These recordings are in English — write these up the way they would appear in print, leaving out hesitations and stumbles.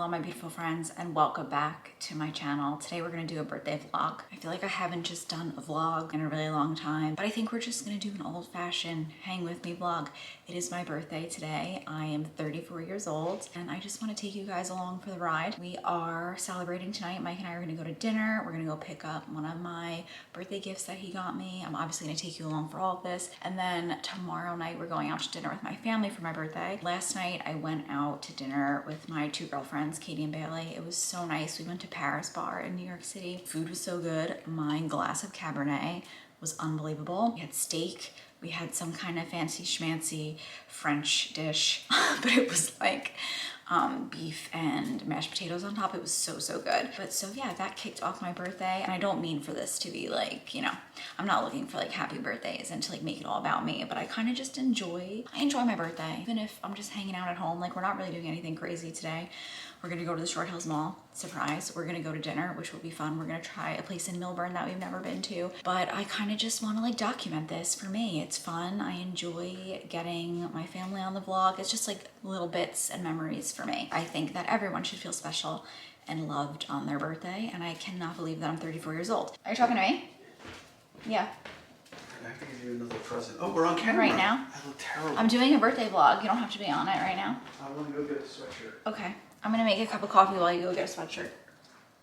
Hello my beautiful friends and welcome back to my channel. Today we're gonna do a birthday vlog. I feel like I haven't just done a vlog in a really long time, but I think we're just gonna do an old-fashioned hang with me vlog. It is my birthday today. I am 34 years old and I just want to take you guys along for the ride. We are celebrating tonight. Mike and I are gonna go to dinner. We're gonna go pick up one of my birthday gifts that he got me. I'm obviously gonna take you along for all of this. And then tomorrow night we're going out to dinner with my family for my birthday. Last night I went out to dinner with my two girlfriends, Katie and Bailey. It was so nice. We went to Paris Bar in New York City. Food was so good. My glass of Cabernet was unbelievable. We had steak. We had some kind of fancy schmancy French dish, but it was like beef and mashed potatoes on top. It was so good. But so yeah, that kicked off my birthday. And I don't mean for this to be like, you know, I'm not looking for like happy birthdays and to like make it all about me, but I kind of just enjoy my birthday. Even if I'm just hanging out at home, like we're not really doing anything crazy today. We're gonna go to the Short Hills Mall, surprise. We're gonna go to dinner, which will be fun. We're gonna try a place in Millburn that we've never been to. But I kind of just wanna like document this for me. It's fun. I enjoy getting my family on the vlog. It's just like little bits and memories for me. I think that everyone should feel special and loved on their birthday. And I cannot believe that I'm 34 years old. Are you talking to me? Yeah. I have to give you another present. Oh, we're on camera. Right now? I look terrible. I'm doing a birthday vlog. You don't have to be on it right now. I want to go get a sweatshirt. Okay. I'm gonna make a cup of coffee while you go get a sweatshirt.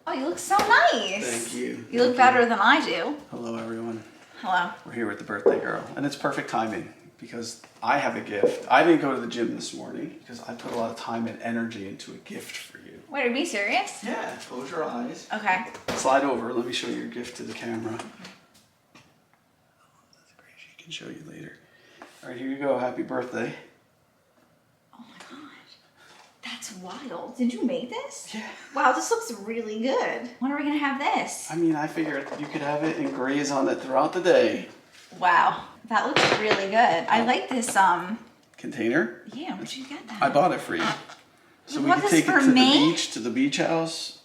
Oh, you look so nice. Thank you. You look better than I do. Hello, everyone. Hello. We're here with the birthday girl, and it's perfect timing because I have a gift. I didn't go to the gym this morning because I put a lot of time and energy into a gift for you. Wait, are you serious? Yeah, close your eyes. Okay. Slide over. Let me show you your gift to the camera. That's great. She can show you later. All right, here you go. Happy birthday. Oh my god. That's wild. Did you make this? Yeah. Wow, this looks really good. When are we gonna have this? I mean, I figured you could have it and graze on it throughout the day. Wow, that looks really good. I like this, Container? yeah, where'd you get that? I bought it for you. So You we bought can this take it for to me? the beach, to the beach house.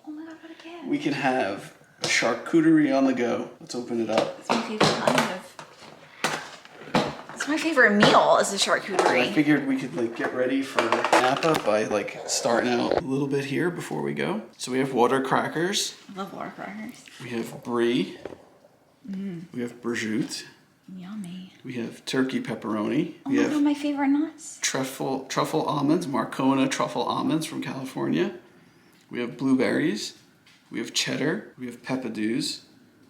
Oh my god, what a gift. We can have charcuterie on the go. Let's open it up. It's my favorite kind of. It's my favorite meal is the I charcuterie. figured we could like get ready for Napa by like starting out a little bit here before we go. So we have water crackers. I love water crackers. We have brie. We have prosciutto. Yummy. We have turkey pepperoni. Oh We my have god, my favorite nuts. truffle almonds, Marcona truffle almonds from California. We have blueberries. We have cheddar. We have peppadews.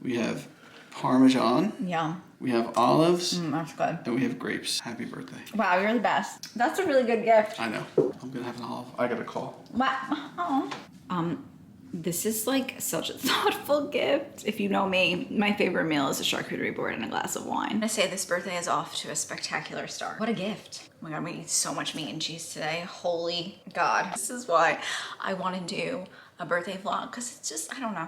We have Parmesan. Yum. We have olives. That's good. And we have grapes. Happy birthday. Wow, you're the best. That's a really good gift. I know. I'm gonna have an olive. I got a call. Wow. This is like such a thoughtful gift. If you know me, my favorite meal is a charcuterie board and a glass of wine. I say this birthday is off to a spectacular start. What a gift. Oh my god, we eat so much meat and cheese today. Holy God. This is why I want to do a birthday vlog, because it's just, I don't know.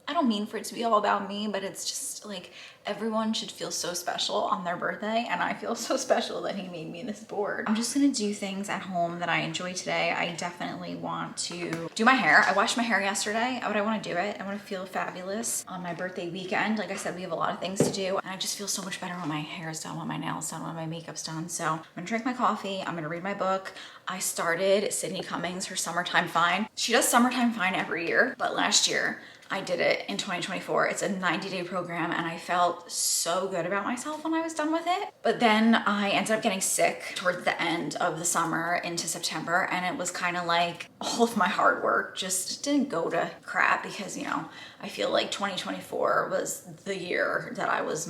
I don't mean for it to be all about me, but it's just like everyone should feel so special on their birthday, and I feel so special that he made me this board. I'm just gonna do things at home that I enjoy today. I definitely want to do my hair. I washed my hair yesterday, but I wanna do it. I wanna feel fabulous on my birthday weekend. Like I said, we have a lot of things to do, and I just feel so much better when my hair is done, when my nails done, when my makeup's done. So I'm gonna drink my coffee, I'm gonna read my book. I started Sydney Cummings, her Summertime Fine. She does Summertime Fine every year, but last year, I did it in 2024. It's a 90-day program and I felt so good about myself when I was done with it. But then I ended up getting sick towards the end of the summer into September, and it was kind of like all of my hard work just didn't go to crap because, you know, I feel like 2024 was the year that I was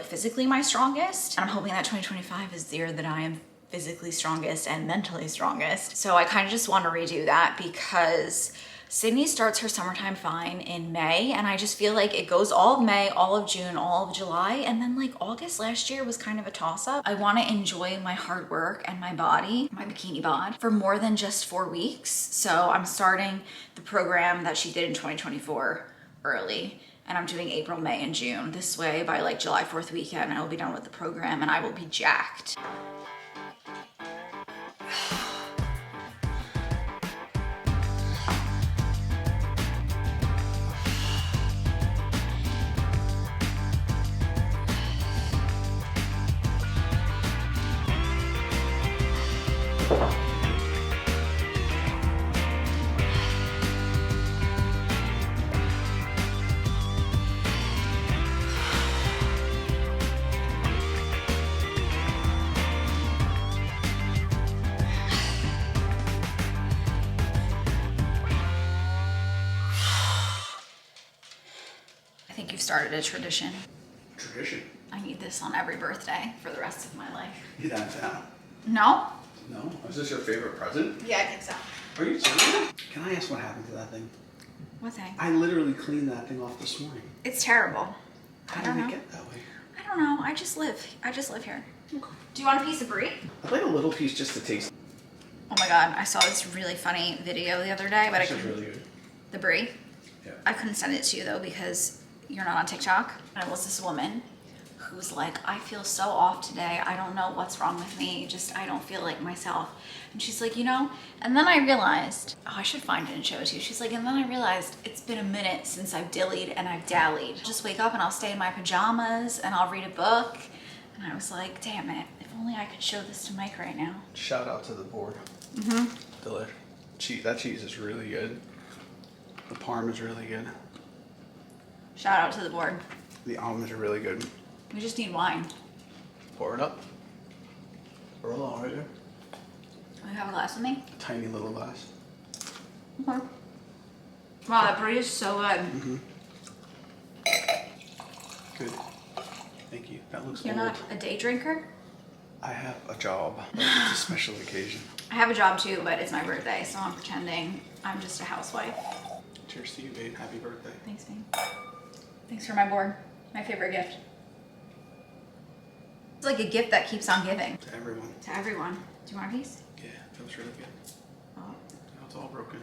physically my strongest. And I'm hoping that 2025 is the year that I am physically strongest and mentally strongest. So I kind of just want to redo that because Sydney starts her Summertime Fine in May, and I just feel like it goes all of May, all of June, all of July, and then like August last year was kind of a toss-up. I want to enjoy my hard work and my body, my bikini bod, for more than just 4 weeks. So I'm starting the program that she did in 2024 early, and I'm doing April, May, and June. This way, by like July 4th weekend, I will be done with the program and I will be jacked. think you've started a tradition. Tradition. I need this on every birthday for the rest of my life. Get that down. No? No? Is this your favorite present? Yeah, I think so. Are you serious? Can I ask what happened to that thing? What thing? I literally cleaned that thing off this morning. It's terrible. How I don't did know. it get that way? I don't know. I just live here. Okay. Do you want a piece of brie? I'd like a little piece just to taste. Oh my god, I saw this really funny video the other day, but This is really good. The brie? Yeah. I couldn't send it to you though because you're not on TikTok. And it was this woman who's like, I feel so off today. I don't know what's wrong with me. Just, I don't feel like myself. And she's like, you know, and then I realized, oh, I should find it and show it to you. She's like, and then I realized it's been a minute since I've dillied and I've dallied. Just wake up and I'll stay in my pajamas and I'll read a book. And I was like, damn it. If only I could show this to Mike right now. Shout out to the board. Delish. That cheese is really good. The parm is really good. Shout out to the board. The almonds are really good. We just need wine. Pour it up. Pour it all right there. Will you have a glass with me? A tiny little glass. Okay. Wow, that brie is so good. Good. Thank you. That looks You're old. not a day drinker? I have a job, but it's a special occasion. I have a job too, but it's my birthday, so I'm pretending I'm just a housewife. Cheers to you, babe. Happy birthday. Thanks, babe. Thanks for my board. My favorite gift. It's like a gift that keeps on giving. To everyone. To everyone. Do you want a piece? Yeah, that was really good. Oh. Now it's all broken.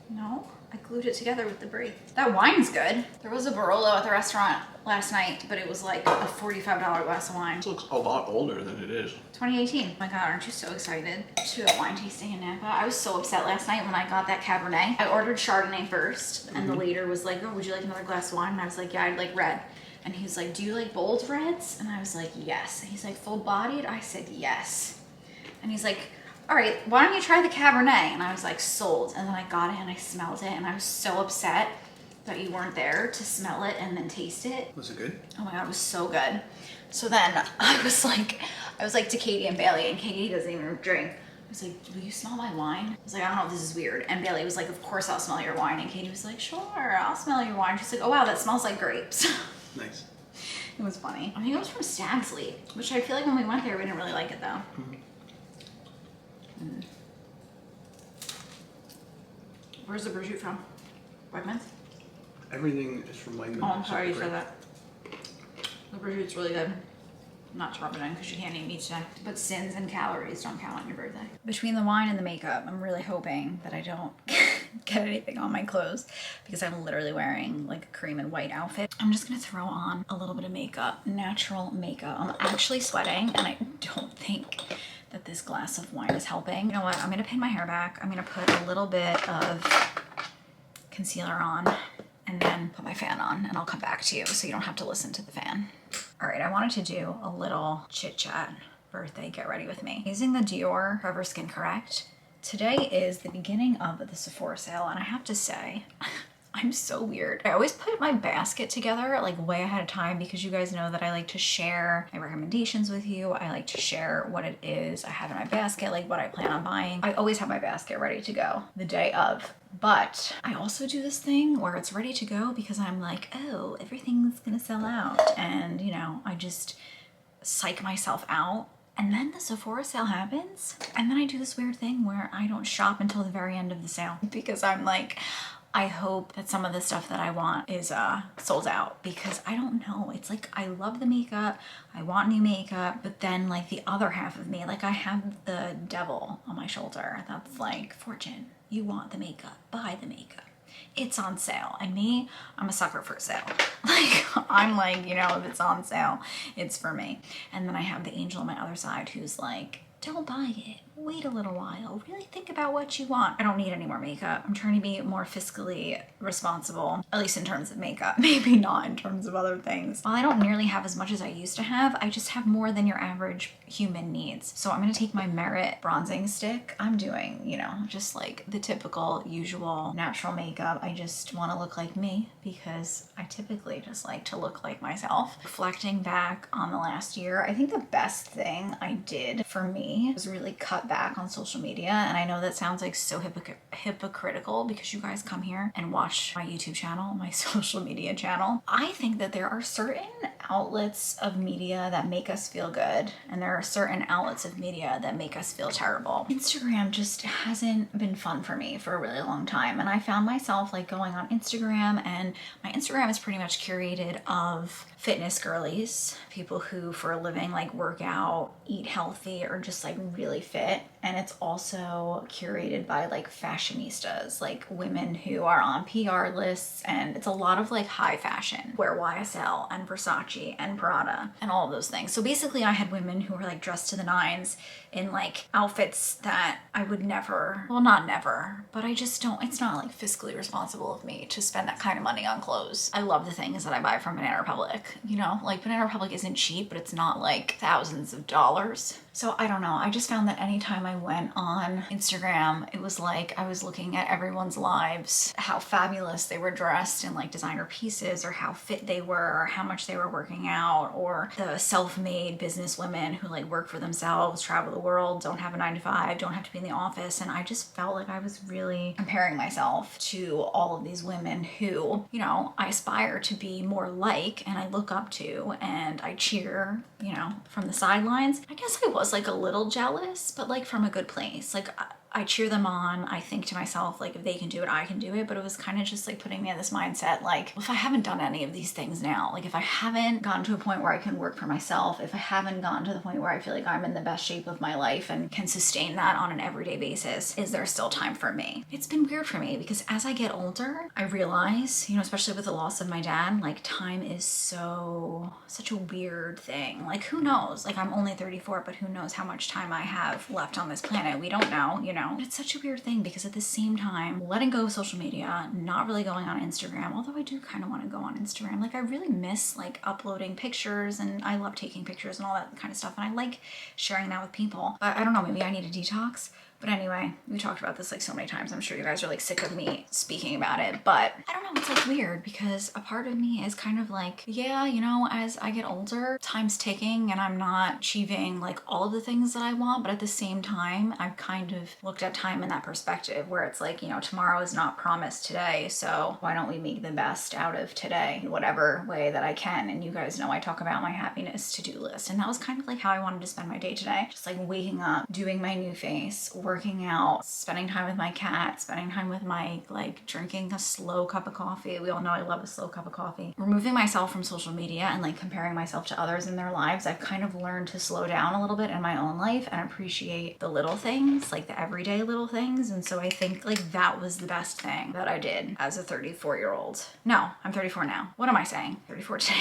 No, I glued it together with the brie. That wine's good. There was a Barolo at the restaurant last night, but it was like a $45 glass of wine. This looks a lot older than it is. 2018. Oh my god, aren't you so excited to a wine tasting in Napa? I was so upset last night when I got that Cabernet. I ordered Chardonnay first, and the waiter was like, oh, would you like another glass of wine? And I was like, yeah, I'd like red. And he was like, do you like bold reds? And I was like, yes. And he's like, full bodied? I said, yes. And he's like, all right, why don't you try the Cabernet? And I was like, sold. And then I got it and I smelled it, and I was so upset that you weren't there to smell it and then taste it. Was it good? Oh my god, it was so good. So then I was like to Katie and Bailey, and Katie doesn't even drink. I was like, will you smell my wine? I was like, I don't know if this is weird. And Bailey was like, of course I'll smell your wine. And Katie was like, sure, I'll smell your wine. She's like, oh wow, that smells like grapes. Nice. It was funny. I think it was from Stag's Leap, which I feel like when we went there, we didn't really like it though. Where's the prosciutto from? Wegmans? Everything is from Wegmans. Oh, I'm sorry you said that. The prosciutto's really good. Not to rub it in because you can't eat meat today. But sins and calories don't count on your birthday. Between the wine and the makeup, I'm really hoping that I don't get anything on my clothes because I'm literally wearing like a cream and white outfit. I'm just gonna throw on a little bit of makeup, natural makeup. I'm actually sweating and I don't think that this glass of wine is helping. You know what? I'm gonna pin my hair back. I'm gonna put a little bit of concealer on and then put my fan on, and I'll come back to you so you don't have to listen to the fan. All right, I wanted to do a little chit chat birthday get ready with me. Using the Dior Forever Skin Correct. Today is the beginning of the Sephora sale, and I have to say, I'm so weird. I always put my basket together like way ahead of time because you guys know that I like to share my recommendations with you. I like to share what it is I have in my basket, like what I plan on buying. I always have my basket ready to go the day of. But I also do this thing where it's ready to go because I'm like, oh, everything's gonna sell out. And you know, I just psych myself out. And then the Sephora sale happens. And then I do this weird thing where I don't shop until the very end of the sale because I'm like, I hope that some of the stuff that I want is sold out because I don't know. It's like I love the makeup, I want new makeup, but then like the other half of me, like I have the devil on my shoulder that's like, Fortune, you want the makeup, buy the makeup. It's on sale. And me, I'm a sucker for sale. Like, I'm like, you know, if it's on sale, it's for me. And then I have the angel on my other side who's like, don't buy it. Wait a little while. Really think about what you want. I don't need any more makeup. I'm trying to be more fiscally responsible, at least in terms of makeup. Maybe not in terms of other things. While I don't nearly have as much as I used to have, I just have more than your average human needs. So I'm gonna take my Merit bronzing stick. I'm doing, you know, just like the typical, usual natural makeup. I just wanna look like me because I typically just like to look like myself. Reflecting back on the last year, I think the best thing I did for me was really cut back back on social media. And I know that sounds like so hypocritical because you guys come here and watch my YouTube channel, my social media channel. I think that there are certain outlets of media that make us feel good, and there are certain outlets of media that make us feel terrible. Instagram just hasn't been fun for me for a really long time, and I found myself like going on Instagram, and my Instagram is pretty much curated of fitness girlies, people who for a living like work out, eat healthy, or just like really fit. And it's also curated by like fashionistas, like women who are on PR lists, and it's a lot of like high fashion, wear YSL and Versace and Prada and all of those things. So basically I had women who were like dressed to the nines in like outfits that I would never, well not never, but I just don't, it's not like fiscally responsible of me to spend that kind of money on clothes. I love the things that I buy from Banana Republic, you know, like Banana Republic isn't cheap, but it's not like thousands of dollars. So I don't know, I just found that anytime I went on Instagram, it was like I was looking at everyone's lives, how fabulous they were dressed in like designer pieces, or how fit they were, or how much they were working out, or the self-made business women who like work for themselves, travel the world, don't have a 9-to-5, don't have to be in the office. And I just felt like I was really comparing myself to all of these women who, you know, I aspire to be more like, and I look up to, and I cheer, you know, from the sidelines. I guess I was like a little jealous, but like from a good place. Like I cheer them on. I think to myself, like, if they can do it, I can do it. But it was kind of just like putting me in this mindset, like, if I haven't done any of these things now, like if I haven't gotten to a point where I can work for myself, if I haven't gotten to the point where I feel like I'm in the best shape of my life and can sustain that on an everyday basis, is there still time for me? It's been weird for me because as I get older, I realize, you know, especially with the loss of my dad, like time is such a weird thing. Like who knows? Like I'm only 34, but who knows how much time I have left on this planet? We don't know, you know? But it's such a weird thing because at the same time, letting go of social media, not really going on Instagram, although I do kind of want to go on Instagram. Like I really miss like uploading pictures, and I love taking pictures and all that kind of stuff. And I like sharing that with people, but I don't know, maybe I need a detox. But anyway, we talked about this like so many times. I'm sure you guys are like sick of me speaking about it, but I don't know, it's like weird because a part of me is kind of like, yeah, you know, as I get older, time's ticking and I'm not achieving like all of the things that I want, but at the same time, I've kind of looked at time in that perspective where it's like, you know, tomorrow is not promised today, so why don't we make the best out of today in whatever way that I can? And you guys know I talk about my happiness to-do list, and that was kind of like how I wanted to spend my day today. Just like waking up, doing my new face, working out, spending time with my cat, spending time with my, like, drinking a slow cup of coffee. We all know I love a slow cup of coffee. Removing myself from social media and like comparing myself to others in their lives, I've kind of learned to slow down a little bit in my own life and appreciate the little things, like the everyday little things. And so I think like that was the best thing that I did as a 34-year-old. No, I'm 34 now. What am I saying? 34 today.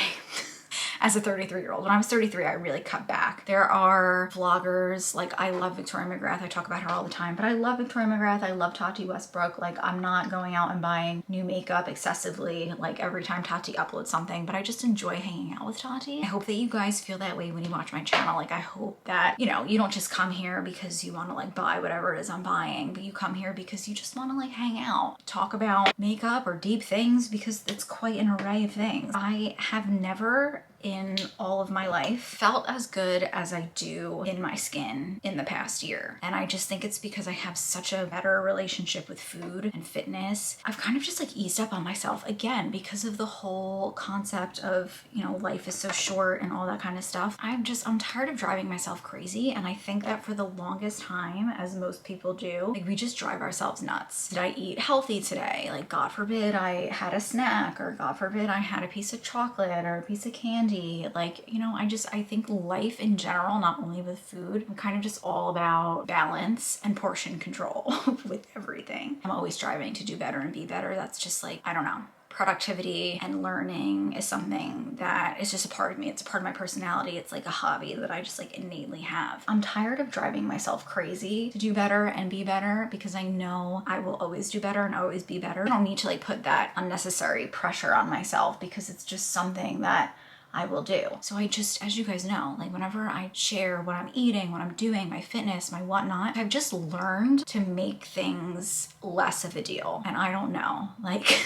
As a 33-year-old. When I was 33, I really cut back. There are vloggers, like I love Victoria McGrath. I talk about her all the time, but I love Victoria McGrath. I love Tati Westbrook. Like I'm not going out and buying new makeup excessively, like every time Tati uploads something, but I just enjoy hanging out with Tati. I hope that you guys feel that way when you watch my channel. Like I hope that, you know, you don't just come here because you want to like buy whatever it is I'm buying, but you come here because you just want to like hang out, talk about makeup or deep things, because it's quite an array of things. I have never in all of my life felt as good as I do in my skin in the past year. And I just think it's because I have such a better relationship with food and fitness. I've kind of just like eased up on myself again because of the whole concept of, you know, life is so short and all that kind of stuff. I'm tired of driving myself crazy. And I think that for the longest time, as most people do, like we just drive ourselves nuts. Did I eat healthy today? Like God forbid I had a snack, or God forbid I had a piece of chocolate or a piece of candy. Like, you know, I think life in general, not only with food, I'm kind of just all about balance and portion control with everything. I'm always striving to do better and be better. That's just like, I don't know. Productivity and learning is something that is just a part of me. It's a part of my personality. It's like a hobby that I just like innately have. I'm tired of driving myself crazy to do better and be better because I know I will always do better and always be better. I don't need to like put that unnecessary pressure on myself because it's just something that I will do. So I just, as you guys know, like whenever I share what I'm eating, what I'm doing, my fitness, my whatnot, I've just learned to make things less of a deal. And I don't know, like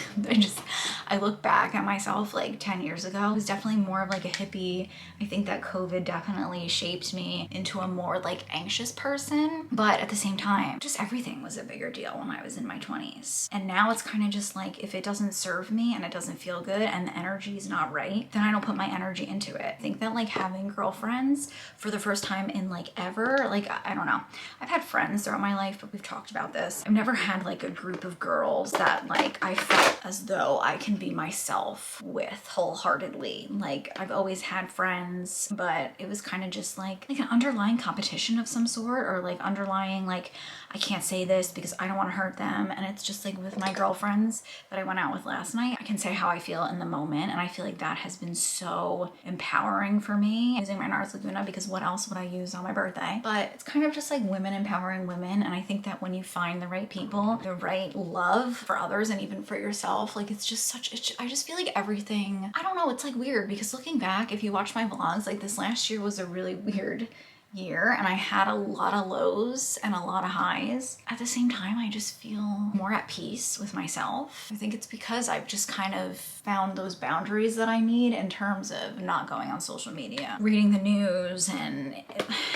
I look back at myself like 10 years ago, I was definitely more of like a hippie. I think that COVID definitely shaped me into a more like anxious person. But at the same time, just everything was a bigger deal when I was in my 20s. And now it's kind of just like, if it doesn't serve me and it doesn't feel good and the energy is not right, then I don't put my energy into it. I think that like having girlfriends for the first time in like ever, like I don't know. I've had friends throughout my life, but we've talked about this. I've never had like a group of girls that like I felt as though I can be myself with wholeheartedly. Like I've always had friends, but it was kind of just like an underlying competition of some sort, or like underlying like, I can't say this because I don't want to hurt them. And it's just like with my girlfriends that I went out with last night, I can say how I feel in the moment. And I feel like that has been so empowering for me, using my Nars Laguna, because what else would I use on my birthday? But it's kind of just like women empowering women. And I think that when you find the right people, the right love for others and even for yourself, like it's just such, I just feel like everything, I don't know, it's like weird because looking back, if you watch my vlogs, like this last year was a really weird year and I had a lot of lows and a lot of highs. At the same time, I just feel more at peace with myself. I think it's because I've just kind of found those boundaries that I need in terms of not going on social media, reading the news and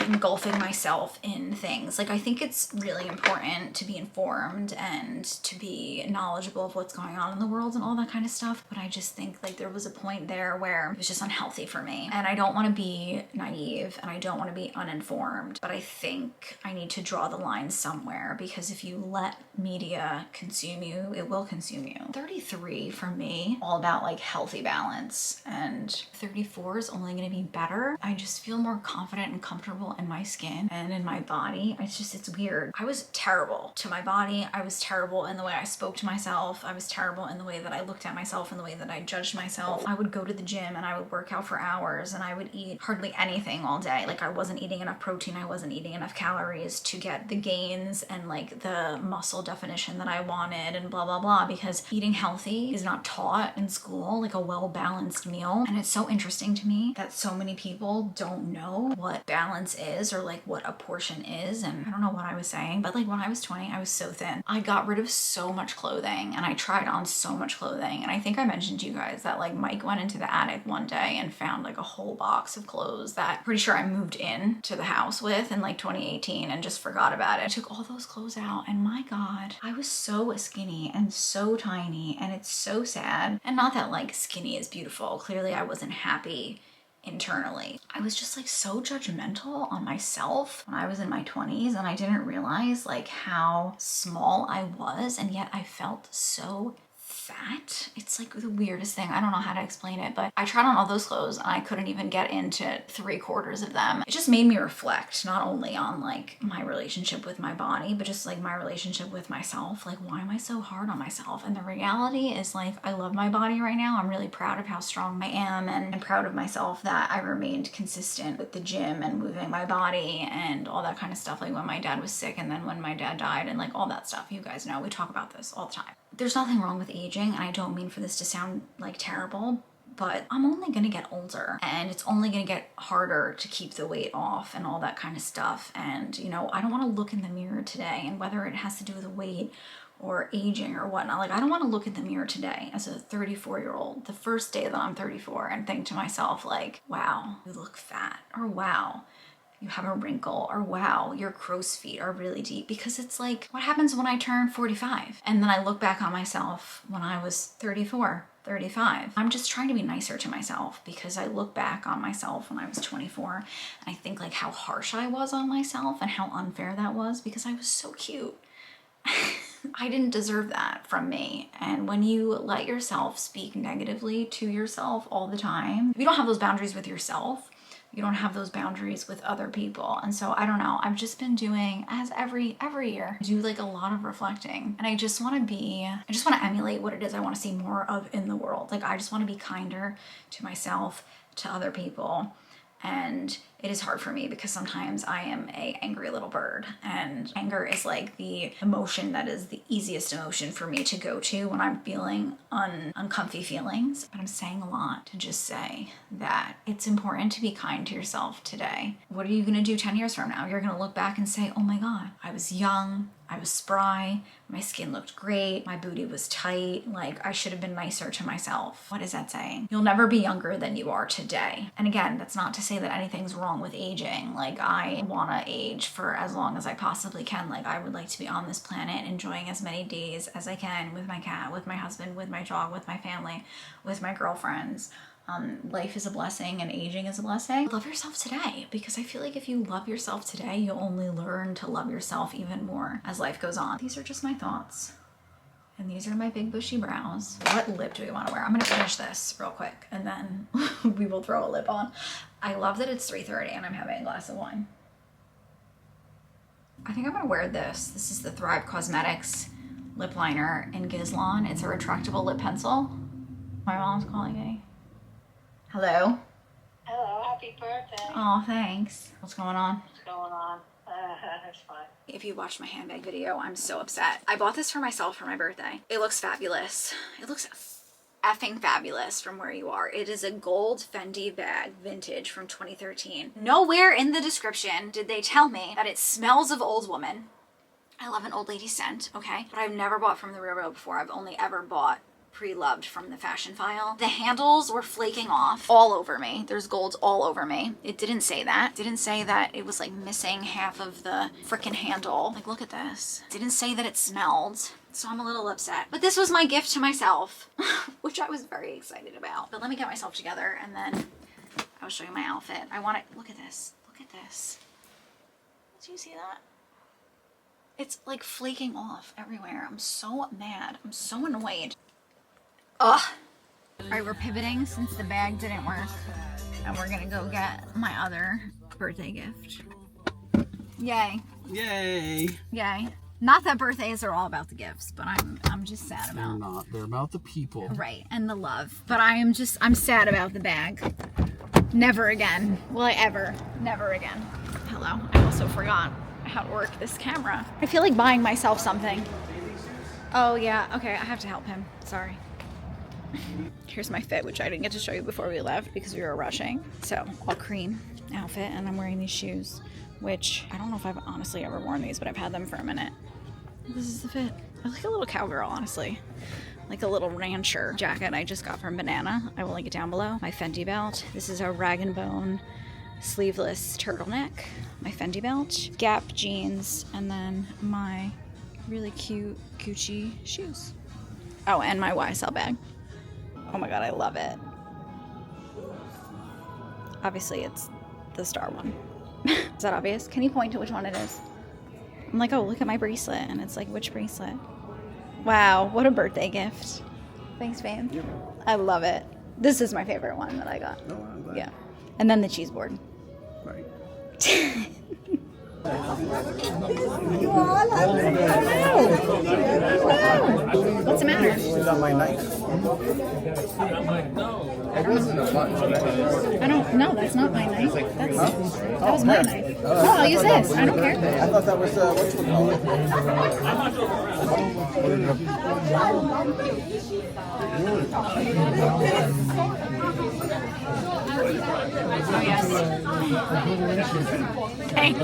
engulfing myself in things. Like I think it's really important to be informed and to be knowledgeable of what's going on in the world and all that kind of stuff. But I just think like there was a point there where it was just unhealthy for me. And I don't want to be naive and I don't want to be uninformed, but I think I need to draw the line somewhere, because if you let media consume you, it will consume you. 33 for me, all about like healthy balance, and 34 is only going to be better. I just feel more confident and comfortable in my skin and in my body. It's weird. I was terrible to my body. I was terrible in the way I spoke to myself. I was terrible in the way that I looked at myself and the way that I judged myself. I would go to the gym and I would work out for hours and I would eat hardly anything all day. Like I wasn't eating enough protein, I wasn't eating enough calories to get the gains and like the muscle definition that I wanted and blah blah blah, because eating healthy is not taught in school, like a well-balanced meal. And it's so interesting to me that so many people don't know what balance is or like what a portion is. And I don't know what I was saying, but like when I was 20, I was so thin. I got rid of so much clothing and I tried on so much clothing. And I think I mentioned to you guys that like Mike went into the attic one day and found like a whole box of clothes that pretty sure I moved in to the house with in like 2018 and just forgot about it. I took all those clothes out and my God, I was so skinny and so tiny, and it's so sad. And not that like skinny is beautiful. Clearly I wasn't happy internally. I was just like so judgmental on myself when I was in my 20s, and I didn't realize like how small I was, and yet I felt so fat. It's like the weirdest thing. I don't know how to explain it, but I tried on all those clothes and I couldn't even get into 3/4 of them. It just made me reflect not only on like my relationship with my body, but just like my relationship with myself. Like, why am I so hard on myself? And the reality is like, I love my body right now. I'm really proud of how strong I am, and I'm proud of myself that I remained consistent with the gym and moving my body and all that kind of stuff. Like when my dad was sick and then when my dad died and like all that stuff. You guys know, we talk about this all the time. There's nothing wrong with aging, and I don't mean for this to sound like terrible, but I'm only gonna get older and it's only gonna get harder to keep the weight off and all that kind of stuff. And you know, I don't want to look in the mirror today, and whether it has to do with weight or aging or whatnot, like I don't want to look in the mirror today as a 34-year-old, the first day that I'm 34, and think to myself like, wow, you look fat, or wow, you have a wrinkle, or wow, your crow's feet are really deep. Because it's like, what happens when I turn 45? And then I look back on myself when I was 34, 35. I'm just trying to be nicer to myself, because I look back on myself when I was 24 and I think like how harsh I was on myself and how unfair that was, because I was so cute. I didn't deserve that from me. And when you let yourself speak negatively to yourself all the time, if you don't have those boundaries with yourself, you don't have those boundaries with other people. And so I don't know, I've just been doing, as every year, I do like a lot of reflecting, and I just want to emulate what it is I want to see more of in the world. Like I just want to be kinder to myself, to other people. And It is hard for me because sometimes I am a angry little bird, and anger is like the emotion that is the easiest emotion for me to go to when I'm feeling uncomfy feelings. But I'm saying a lot to just say that it's important to be kind to yourself today. What are you gonna do 10 years from now? You're gonna look back and say, oh my God, I was young, I was spry, my skin looked great, my booty was tight, like I should have been nicer to myself. What is that saying? You'll never be younger than you are today. And again, that's not to say that anything's wrong with aging. Like I wanna age for as long as I possibly can. Like I would like to be on this planet enjoying as many days as I can with my cat, with my husband, with my dog, with my family, with my girlfriends. Life is a blessing and aging is a blessing. Love yourself today, because I feel like if you love yourself today, you'll only learn to love yourself even more as life goes on. These are just my thoughts. And these are my big bushy brows. What lip do we want to wear? I'm gonna finish this real quick and then we will throw a lip on. I love that it's 3:30 and I'm having a glass of wine. I think I'm gonna wear this. This is the Thrive Cosmetics lip liner in Gizlon. It's a retractable lip pencil. My mom's calling me. Hello? Hello, happy birthday. Oh, thanks. What's going on? What's going on? That's fine. If you watched my handbag video, I'm so upset. I bought this for myself for my birthday. It looks fabulous. It looks effing fabulous from where you are. It is a gold Fendi bag, vintage from 2013. Nowhere in the description did they tell me that it smells of old woman. I love an old lady scent, okay? But I've never bought from the Real before. I've only ever bought pre-loved from the Fashion File. The handles were flaking off all over me. There's gold all over me. It didn't say that. It didn't say that it was like missing half of the freaking handle. Like, look at this. It didn't say that it smelled. So I'm a little upset. But this was my gift to myself, which I was very excited about. But let me get myself together and then I'll show you my outfit. I want to, look at this. Look at this. Do you see that? It's like flaking off everywhere. I'm so mad. I'm so annoyed. Ugh. All right, we're pivoting since the bag didn't work, and we're gonna go get my other birthday gift. Yay. Yay! Yay. Not that birthdays are all about the gifts, but I'm just sad They're about. not. They're about the people. Right, and the love. But I'm sad about the bag. Never again. Will I ever? Never again. Hello. I also forgot how to work this camera. I feel like buying myself something. Oh yeah, okay, I have to help him. Sorry. Here's my fit, which I didn't get to show you before we left because we were rushing. So, all cream outfit, and I'm wearing these shoes, which I don't know if I've honestly ever worn these, but I've had them for a minute. This is the fit. I look like a little cowgirl, honestly. Like a little rancher jacket I just got from Banana. I will link it down below. My Fendi belt. This is a Rag & Bone sleeveless turtleneck. My Fendi belt. Gap jeans, and then my really cute Gucci shoes. Oh, and my YSL bag. Oh my God, I love it. Obviously, it's the star one. Is that obvious? Can you point to which one it is? I'm like, oh, look at my bracelet. And it's like, which bracelet? Wow, what a birthday gift. Thanks, babe. Yep. I love it. This is my favorite one that I got. Oh, I'm glad. Yeah. And then the cheese board. Right. What's the matter? It's on my knife. It wasn't a bunch. I don't, no, that's not my knife. That was my knife. No, I'll use this. I don't care. I thought that was Oh, yes. Thanks.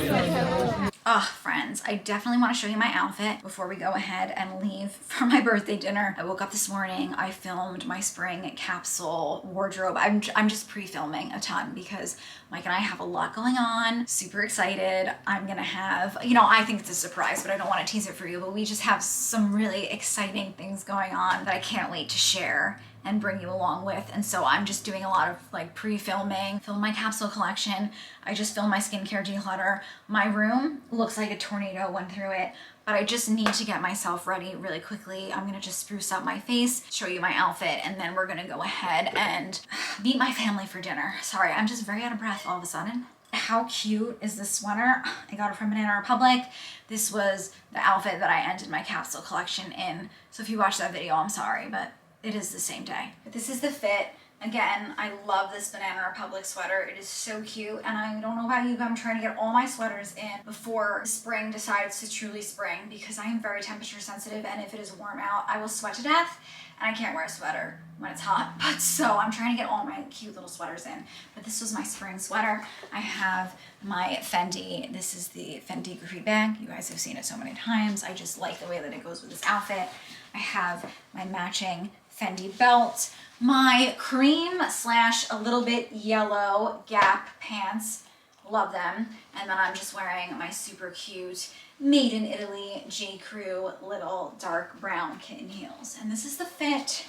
Oh, friends, I definitely want to show you my outfit before we go ahead and leave for my birthday dinner. I woke up this morning, I filmed my spring capsule wardrobe. I'm just pre-filming a ton because Mike and I have a lot going on. Super excited. I'm gonna have, you know, I think it's a surprise, but I don't want to tease it for you, but we just have some really exciting things going on that I can't wait to share and bring you along with. And so I'm just doing a lot of like pre-filming, film my capsule collection. I just filmed my skincare declutter. My room looks like a tornado went through it, but I just need to get myself ready really quickly. I'm gonna just spruce up my face, show you my outfit, and then we're gonna go ahead and meet my family for dinner. Sorry, I'm just very out of breath all of a sudden. How cute is this sweater? I got it from Banana Republic. This was the outfit that I ended my capsule collection in. So if you watched that video, I'm sorry, but it is the same day. But this is the fit. Again, I love this Banana Republic sweater. It is so cute, and I don't know about you, but I'm trying to get all my sweaters in before spring decides to truly spring, because I am very temperature sensitive, and if it is warm out, I will sweat to death, and I can't wear a sweater when it's hot. But so I'm trying to get all my cute little sweaters in. But this was my spring sweater. I have my Fendi. This is the Fendi Graffiti bag. You guys have seen it so many times. I just like the way that it goes with this outfit. I have my matching Fendi belt, my cream / a little bit yellow Gap pants, love them, and then I'm just wearing my super cute made in Italy J. Crew little dark brown kitten heels. And this is the fit.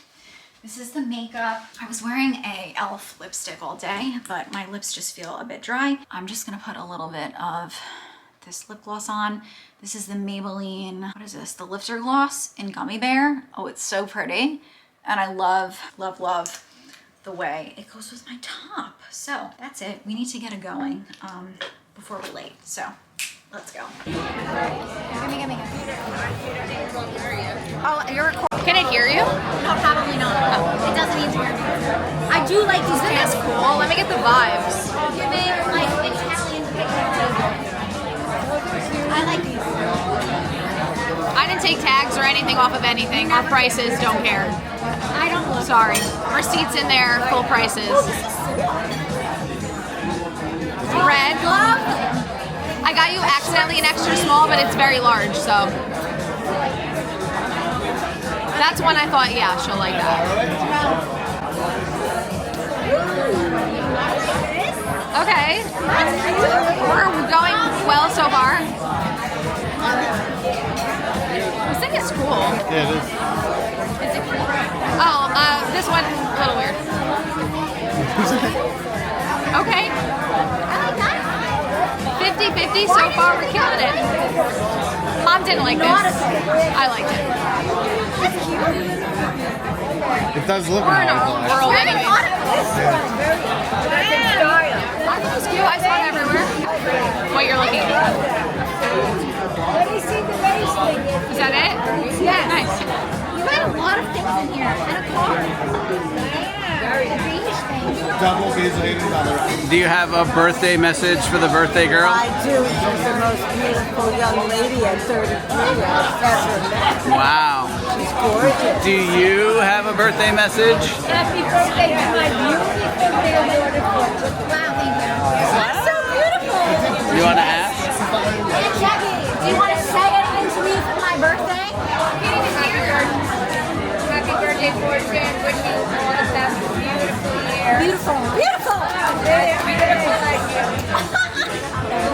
This is the makeup. I was wearing a e.l.f. lipstick all day, but my lips just feel a bit dry. I'm just gonna put a little bit of this lip gloss on. This is the Maybelline, what is this? The Lifter Gloss in Gummy Bear. Oh, it's so pretty. And I love, love, love the way it goes with my top. So that's it. We need to get it going before we're late. So let's go. Gimme. Oh, you're recording. Can it hear you? No, probably not. Oh. It doesn't even hear me. I do like these pants. That's cool. Let me get the vibes. Giving like Italian pictures. I like these. I didn't take tags or anything off of anything. Our prices, don't care. I don't look. Sorry. Receipts in there, full prices. Red. I got you accidentally an extra small, but it's very large, so. That's one I thought, yeah, she'll like that. Okay. We're going well so far. This thing is cool. Yeah, it is. Oh, this one, a little weird. Okay. 50-50 so far, we're killing it. Mom didn't like this. I liked it. That's cute. It does look We're in nice. our world anyway. I think it's cute. I saw it everywhere. What you're looking at. Let me see the lace thing. Is that it? Yes. Nice. You got a lot of things in here. And a car. The greenish thing. Double $800. Do you have a birthday message for the birthday girl? I do. She's the most beautiful young lady at 33 I've ever met. Wow. She's gorgeous. Do you have a birthday message? Happy birthday to my beautiful little daughter. Wow, thank you. That's so beautiful. You want to ask? Aunt Jackie, do you want to say anything to me for my birthday? Happy birthday, Fortune. Wishing you all the best. Beautiful year. Beautiful. Beautiful. Beautiful like you.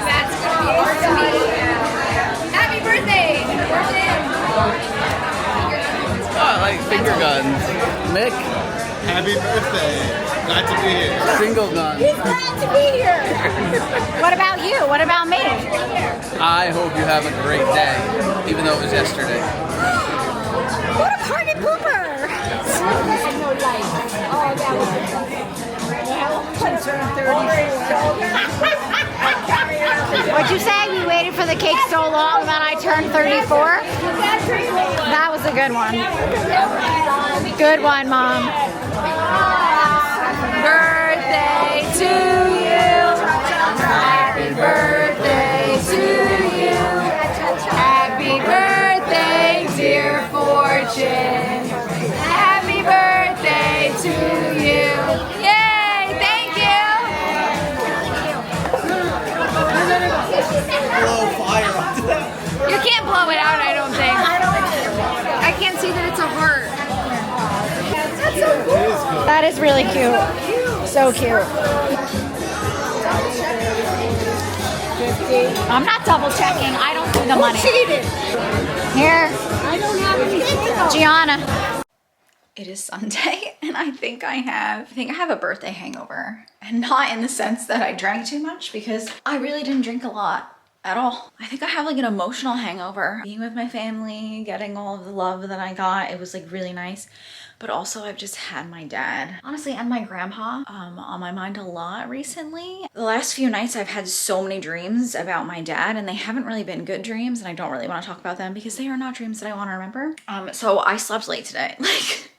That's going to be hard to me. Happy birthday, Fortune. Oh, I like finger guns. Mick, Happy birthday. Glad to be here. single gun. He's glad to be here. What about you? What about me? I hope you have a great day, even though it was yesterday. What a party pooper. Oh, that was What'd you say? We waited for the cake so long and then I turned 34? That was a good one. Good one, Mom. Birthday to you. Happy birthday to you. Happy birthday, dear Fortune. Happy birthday to you. Yay! Thank you. Blow fire onto that. You can't blow it out, I don't think. I can't see that it's a heart. That is really cute. So cute. I'm not double checking. I don't see the money. Here. I don't have anything. Gianna. It is Sunday, and I think I have a birthday hangover. And not in the sense that I drank too much, because I really didn't drink a lot at all. I think I have like an emotional hangover. Being with my family, getting all of the love that I got, it was like really nice. But also I've just had my dad, honestly, and my grandpa on my mind a lot recently. The last few nights I've had so many dreams about my dad, and they haven't really been good dreams, and I don't really want to talk about them because they are not dreams that I want to remember. So I slept late today. Like,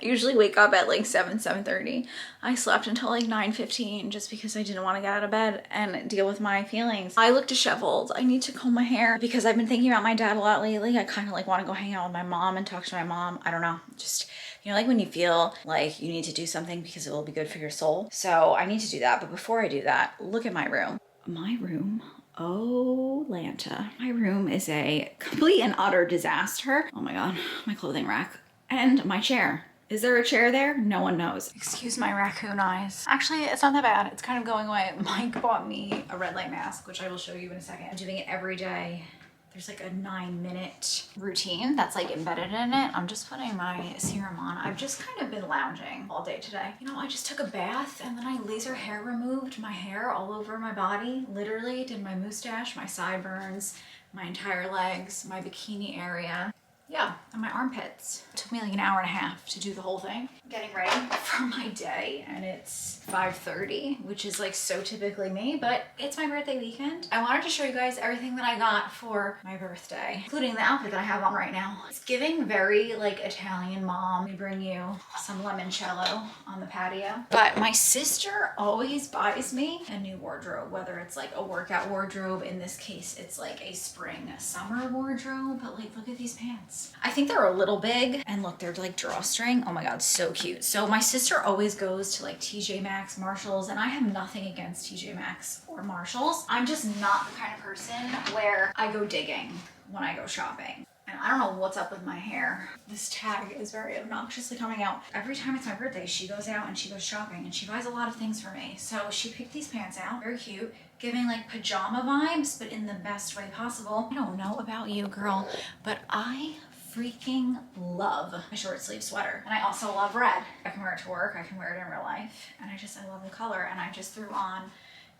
I usually wake up at like 7:30. I slept until like 9:15 just because I didn't want to get out of bed and deal with my feelings. I look disheveled. I need to comb my hair because I've been thinking about my dad a lot lately. I kind of like want to go hang out with my mom and talk to my mom. I don't know, just, you know, like when you feel like you need to do something because it will be good for your soul. So I need to do that. But before I do that, look at my room. My room. Oh, Lanta. My room is a complete and utter disaster. Oh my God, my clothing rack and my chair. Is there a chair there? No one knows. Excuse my raccoon eyes. Actually, it's not that bad. It's kind of going away. Mike bought me a red light mask, which I will show you in a second. I'm doing it every day. There's like a 9-minute routine that's like embedded in it. I'm just putting my serum on. I've just kind of been lounging all day today. You know, I just took a bath and then I laser hair removed my hair all over my body. Literally did my mustache, my sideburns, my entire legs, my bikini area. Yeah, and my armpits. It took me like an hour and a half to do the whole thing. I'm getting ready for my day and it's 5:30, which is like so typically me, but it's my birthday weekend. I wanted to show you guys everything that I got for my birthday, including the outfit that I have on right now. It's giving very like Italian mom. Let me bring you some limoncello on the patio. But my sister always buys me a new wardrobe, whether it's like a workout wardrobe. In this case, it's like a spring summer wardrobe, but like look at these pants. I think they're a little big and look, they're like drawstring. Oh my God, so cute. So my sister always goes to like TJ Maxx, Marshalls, and I have nothing against TJ Maxx or Marshalls. I'm just not the kind of person where I go digging when I go shopping. And I don't know what's up with my hair. This tag is very obnoxiously coming out. Every time it's my birthday, she goes out and she goes shopping and she buys a lot of things for me. So she picked these pants out, very cute, giving like pajama vibes, but in the best way possible. I don't know about you, girl, but I freaking love a short sleeve sweater. And I also love red. I can wear it to work, I can wear it in real life. And I love the color. And I just threw on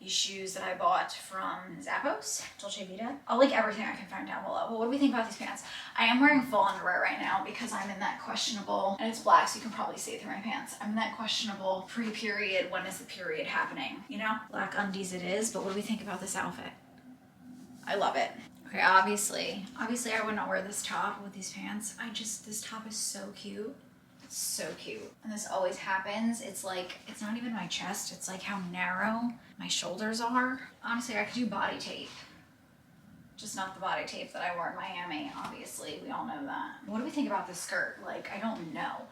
these shoes that I bought from Zappos, Dolce Vita. I'll link everything I can find down below. But what do we think about these pants? I am wearing full underwear right now because I'm in that questionable, and it's black so you can probably see it through my pants. I'm in that questionable pre-period, when is the period happening? You know, black undies it is, but what do we think about this outfit? I love it. Okay, obviously I would not wear this top with these pants. This top is so cute. It's so cute. And this always happens. It's like, it's not even my chest. It's like how narrow my shoulders are. Honestly, I could do body tape. Just not the body tape that I wore in Miami, obviously. We all know that. What do we think about this skirt? Like, I don't know.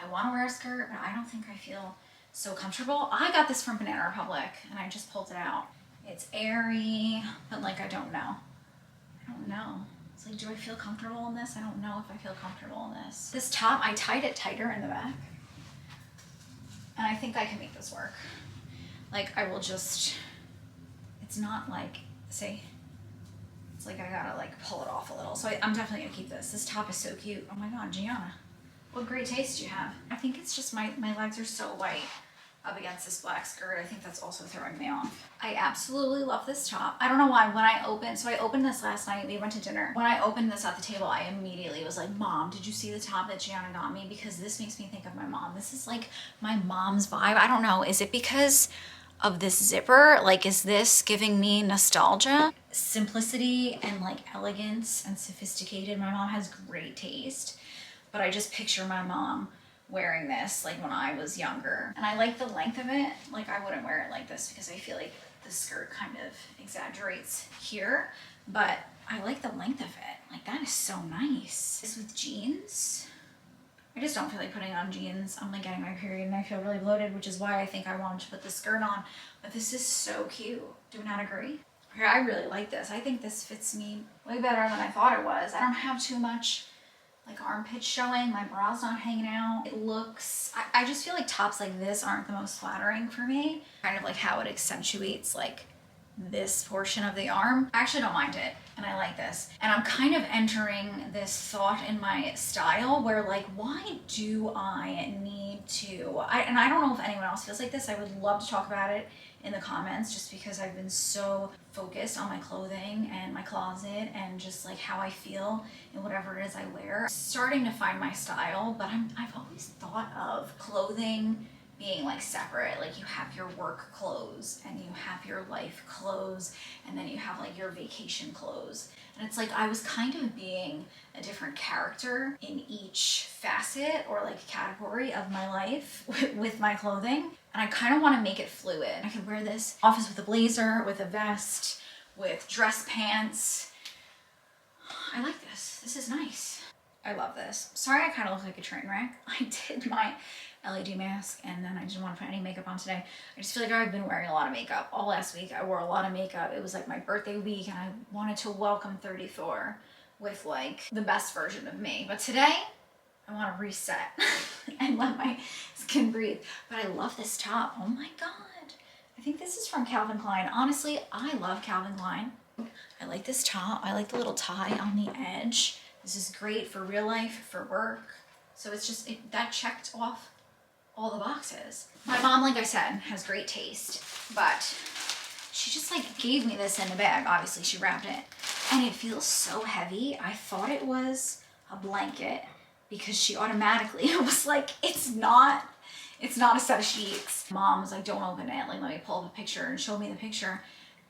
I want to wear a skirt, but I don't think I feel so comfortable. I got this from Banana Republic and I just pulled it out. It's airy, but like, I don't know. I don't know. It's like, do I feel comfortable in this? I don't know if I feel comfortable in this. This top, I tied it tighter in the back. And I think I can make this work. Like, I will just, it's not like, see? It's like I gotta like pull it off a little. So I'm definitely gonna keep this. This top is so cute. Oh my God, Gianna, what great taste you have. I think it's just my legs are so white up against this black skirt. I think that's also throwing me off. I absolutely love this top. I don't know why. When I opened this last night, we went to dinner. When I opened this at the table, I immediately was like, Mom, did you see the top that Gianna got me? Because this makes me think of my mom. This is like my mom's vibe. I don't know. Is it because of this zipper? Like, is this giving me nostalgia? Simplicity and like elegance and sophisticated. My mom has great taste, but I just picture my mom wearing this like when I was younger. And I like the length of it. Like, I wouldn't wear it like this because I feel like the skirt kind of exaggerates here, but I like the length of it. Like, that is so nice. This with jeans. I just don't feel like putting on jeans. I'm like getting my period and I feel really bloated, which is why I think I wanted to put the skirt on. But this is so cute. Do we not agree? Okay, I really like this. I think this fits me way better than I thought it was. I don't have too much like armpits showing. My bra's not hanging out. It looks, I just feel like tops like this aren't the most flattering for me. Kind of like how it accentuates like this portion of the arm. I actually don't mind it and I like this. And I'm kind of entering this thought in my style where like, why do I need to, and I don't know if anyone else feels like this. I would love to talk about it in the comments, just because I've been so focused on my clothing and my closet and just like how I feel in whatever it is I wear. Starting to find my style, but I've always thought of clothing being like separate. Like you have your work clothes and you have your life clothes and then you have like your vacation clothes. And it's like I was kind of being a different character in each facet or like category of my life with my clothing. And I kind of want to make it fluid. I could wear this office with a blazer, with a vest, with dress pants. I like this. This is nice. I love this. Sorry I kind of look like a train wreck. I did my LED mask and then I didn't want to put any makeup on today. I just feel like I've been wearing a lot of makeup. All last week I wore a lot of makeup. It was like my birthday week and I wanted to welcome 34 with like the best version of me. But today I want to reset and let my skin breathe. But I love this top. Oh my God. I think this is from Calvin Klein. Honestly, I love Calvin Klein. I like this top. I like the little tie on the edge. This is great for real life, for work. So it's just, that checked off all the boxes. My mom, like I said, has great taste, but she just like gave me this in a bag. Obviously she wrapped it and it feels so heavy. I thought it was a blanket because she automatically was like, it's not a set of sheets. Mom was like, don't open it. Like, let me pull up a picture, and showed me the picture.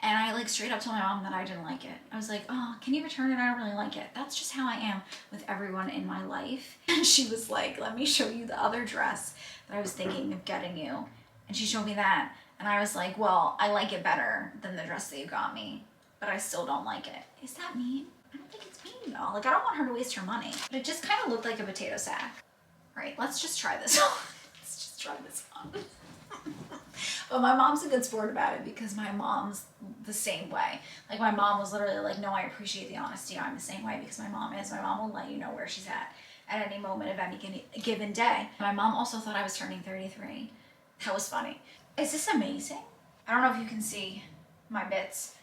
And I like straight up told my mom that I didn't like it. I was like, oh, can you return it? I don't really like it. That's just how I am with everyone in my life. And she was like, let me show you the other dress that I was thinking of getting you. And she showed me that. And I was like, well, I like it better than the dress that you got me, but I still don't like it. Is that mean? I don't think it's mean though. Like, I don't want her to waste her money. But it just kind of looked like a potato sack. Right, let's just try this on. Let's just try this on. But my mom's a good sport about it because my mom's the same way. Like my mom was literally like, no, I appreciate the honesty. I'm the same way because my mom is. My mom will let you know where she's at any moment of any given day. My mom also thought I was turning 33. That was funny. Is this amazing? I don't know if you can see my bits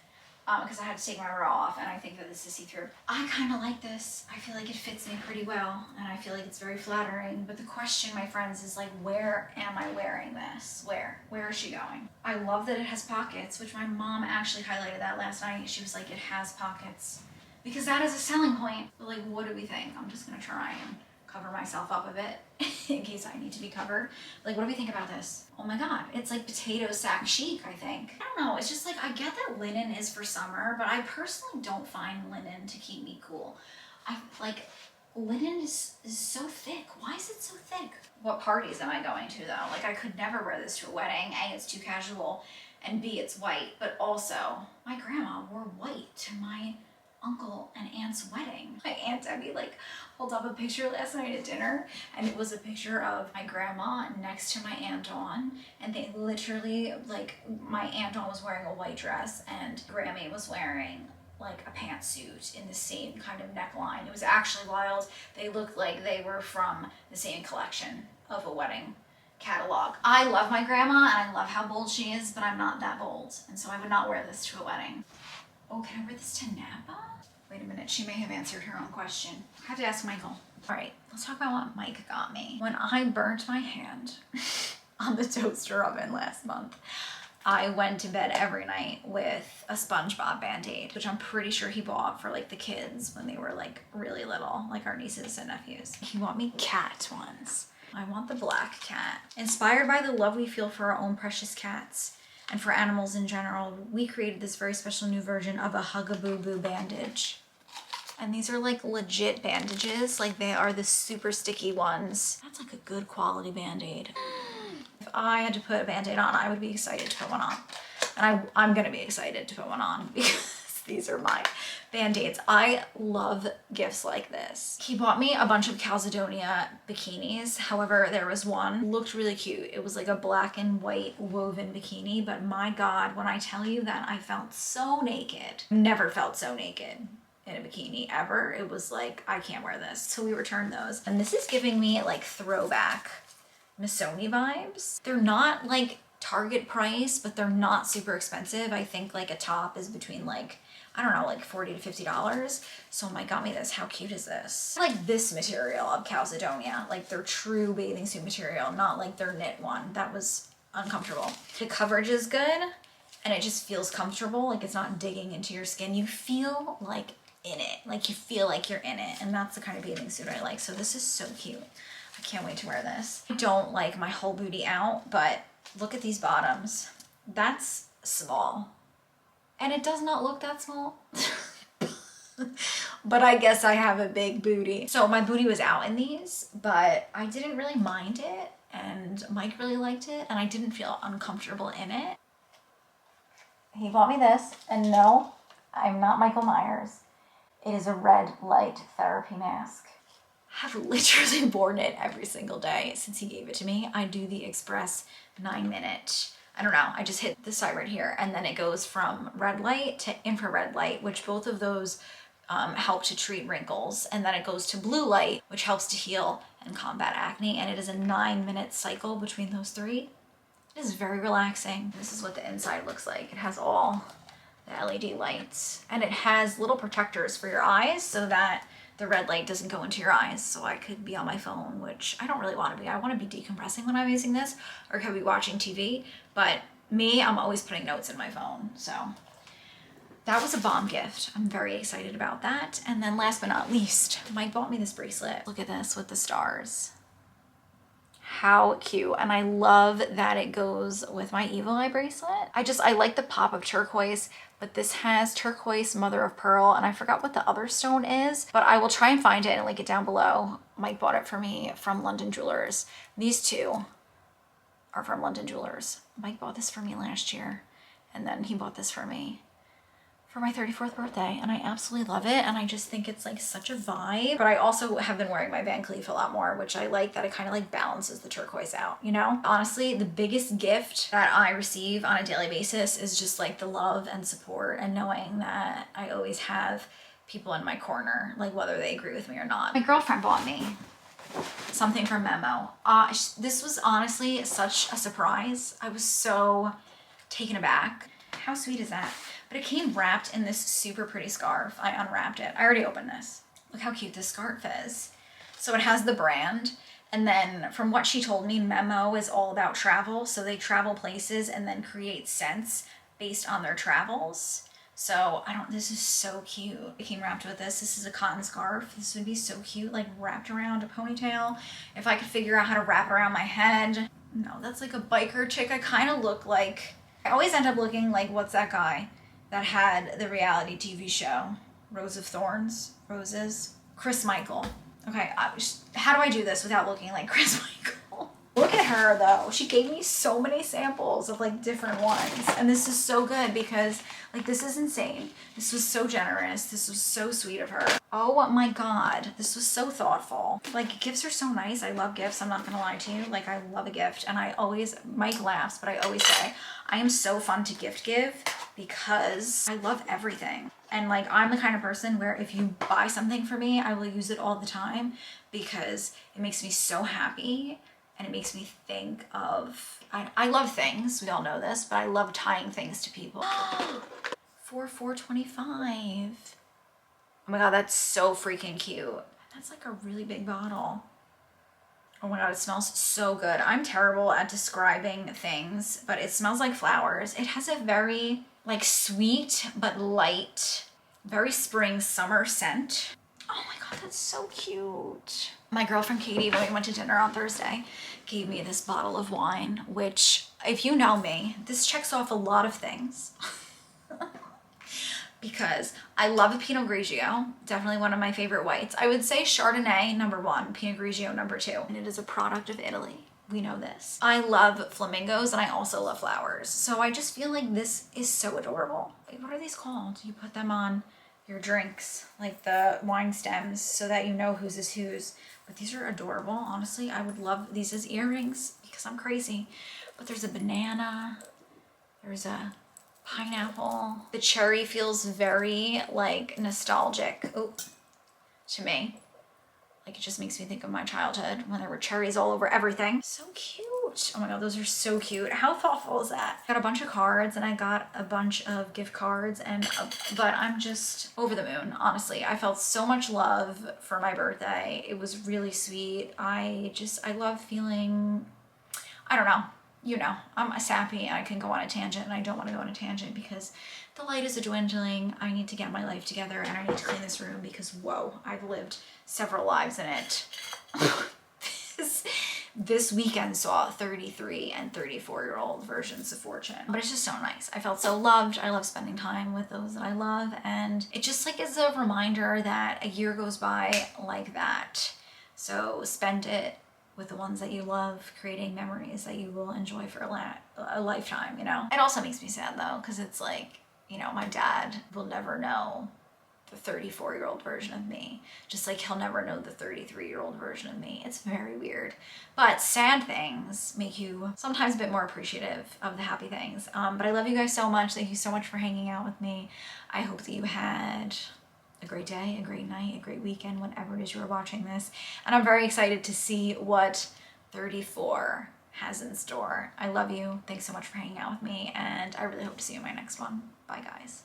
because I had to take my bra off and I think that this is see-through. I kind of like this. I feel like it fits me pretty well and I feel like it's very flattering. But the question, my friends, is like, where am I wearing this? Where is she going? I love that it has pockets, which my mom actually highlighted that last night. She was like, it has pockets because that is a selling point. But like, what do we think? I'm just gonna try and cover myself up a bit in case I need to be covered. Like, what do we think about this? Oh my God, it's like potato sack chic, I think. I don't know, it's just like, I get that linen is for summer, but I personally don't find linen to keep me cool. Linen is so thick. Why is it so thick? What parties am I going to though? Like, I could never wear this to a wedding. A, it's too casual, and B, it's white. But also, my grandma wore white to my uncle and aunt's wedding. My aunt Debbie like pulled up a picture last night at dinner and it was a picture of my grandma next to my Aunt Dawn, and they literally, like, my Aunt Dawn was wearing a white dress and Grammy was wearing like a pantsuit in the same kind of neckline. It was actually wild. They looked like they were from the same collection of a wedding catalog. I love my grandma and I love how bold she is, but I'm not that bold, and so I would not wear this to a wedding. Oh, can I wear this to Napa? Wait a minute, she may have answered her own question. I have to ask Michael. All right, let's talk about what Mike got me. When I burnt my hand on the toaster oven last month, I went to bed every night with a SpongeBob Band-Aid, which I'm pretty sure he bought for like the kids when they were like really little, like our nieces and nephews. He bought me cat ones. I want the black cat. Inspired by the love we feel for our own precious cats and for animals in general, we created this very special new version of a Hug-a-Boo-Boo bandage. And these are like legit bandages, like they are the super sticky ones. That's like a good quality Band-Aid. If I had to put a Band-Aid on, I would be excited to put one on. And I'm gonna be excited to put one on because these are my Band-Aids. I love gifts like this. He bought me a bunch of Calzedonia bikinis. However, there was one, looked really cute. It was like a black and white woven bikini, but my God, when I tell you that I felt so naked, never felt so naked in a bikini ever. It was like, I can't wear this. So we returned those. And this is giving me like throwback Missoni vibes. They're not like Target price, but they're not super expensive. I think like a top is between like, I don't know, like $40 to $50. So Mike got me this. How cute is this? I like this material of Calzedonia, like their true bathing suit material, not like their knit one. That was uncomfortable. The coverage is good and it just feels comfortable. Like it's not digging into your skin. You feel like in it, like you feel like you're in it. And that's the kind of bathing suit I like. So this is so cute. I I can't wait to wear this. I don't like my whole booty out, but look at these bottoms. That's small. And it does not look that small. But I guess I have a big booty. So my booty was out in these, but I didn't really mind it. And Mike really liked it. And I didn't feel uncomfortable in it. He bought me this. And no, I'm not Michael Myers. It is a red light therapy mask. I've literally worn it every single day since he gave it to me. I do the express 9-minute. I don't know, I just hit the side right here, and then it goes from red light to infrared light, which both of those help to treat wrinkles, and then it goes to blue light, which helps to heal and combat acne, and it is a 9-minute cycle between those three. It is very relaxing. This is what the inside looks like. It has all the LED lights, and it has little protectors for your eyes so that the red light doesn't go into your eyes. So I could be on my phone, which I don't really want to be. I want to be decompressing when I'm using this, or could be watching TV. But me, I'm always putting notes in my phone. So that was a bomb gift. I'm very excited about that. And then last but not least, Mike bought me this bracelet. Look at this with the stars. How cute. And I love that it goes with my Evil Eye bracelet. I like the pop of turquoise, but this has turquoise, mother of pearl, and I forgot what the other stone is, but I will try and find it and link it down below. Mike bought it for me from London Jewelers. These two are from London Jewelers. Mike bought this for me last year, and then he bought this for me for my 34th birthday, and I absolutely love it, and I just think it's like such a vibe. But I also have been wearing my Van Cleef a lot more, which I like that it kind of like balances the turquoise out, you know? Honestly, the biggest gift that I receive on a daily basis is just like the love and support and knowing that I always have people in my corner, like whether they agree with me or not. My girlfriend bought me something from Memo. This was honestly such a surprise. I was so taken aback. How sweet is that? But it came wrapped in this super pretty scarf. I unwrapped it. I already opened this. Look how cute this scarf is. So it has the brand. And then from what she told me, Memo is all about travel. So they travel places and then create scents based on their travels. So this is so cute. It came wrapped with this. This is a cotton scarf. This would be so cute, like wrapped around a ponytail. If I could figure out how to wrap it around my head. No, that's like a biker chick. I kind of look like, I always end up looking like, what's that guy that had the reality TV show, Roses, Chris Michael. Okay, how do I do this without looking like Chris Michael? Look at her though. She gave me so many samples of like different ones. And this is so good because like this is insane. This was so generous. This was so sweet of her. Oh my God, this was so thoughtful. Like gifts are so nice. I love gifts. I'm not gonna lie to you. Like I love a gift, and Mike laughs, but I always say, I am so fun to gift give because I love everything. And like, I'm the kind of person where if you buy something for me, I will use it all the time because it makes me so happy. And it makes me think of, I love things, we all know this, but I love tying things to people. For $4.25. Oh my God, that's so freaking cute. That's like a really big bottle. Oh my God, it smells so good. I'm terrible at describing things, but it smells like flowers. It has a very like sweet but light, very spring summer scent. Oh my God, that's so cute. My girlfriend Katie, when we went to dinner on Thursday, gave me this bottle of wine, which if you know me, this checks off a lot of things. Because I love a Pinot Grigio, definitely one of my favorite whites. I would say Chardonnay, #1, Pinot Grigio, #2. And it is a product of Italy. We know this. I love flamingos and I also love flowers. So I just feel like this is so adorable. Wait, what are these called? You put them on your drinks, like the wine stems, so that you know whose is whose. But these are adorable. Honestly, I would love these as earrings because I'm crazy. But there's a banana, there's a pineapple. The cherry feels very like nostalgic to me. Like it just makes me think of my childhood when there were cherries all over everything. So cute. Oh my God, those are so cute. How thoughtful is that? I got a bunch of cards and I got a bunch of gift cards but I'm just over the moon, honestly. I felt so much love for my birthday. It was really sweet. I love feeling, I don't know. You know, I'm sappy and I can go on a tangent, and I don't want to go on a tangent because the light is dwindling. I need to get my life together and I need to clean this room because whoa, I've lived several lives in it. This this weekend saw 33 and 34-year-old versions of Fortune. But it's just so nice. I felt so loved. I love spending time with those that I love. And it just like is a reminder that a year goes by like that. So spend it with the ones that you love, creating memories that you will enjoy for a lifetime, you know? It also makes me sad though, because it's like, you know, my dad will never know the 34-year-old version of me, just like he'll never know the 33-year-old version of me. It's very weird. But sad things make you sometimes a bit more appreciative of the happy things. But I love you guys so much. Thank you so much for hanging out with me. I hope that you had a great day, a great night, a great weekend, whenever it is you are watching this. And I'm very excited to see what 34 has in store. I love you. Thanks so much for hanging out with me, and I really hope to see you in my next one. Bye, guys.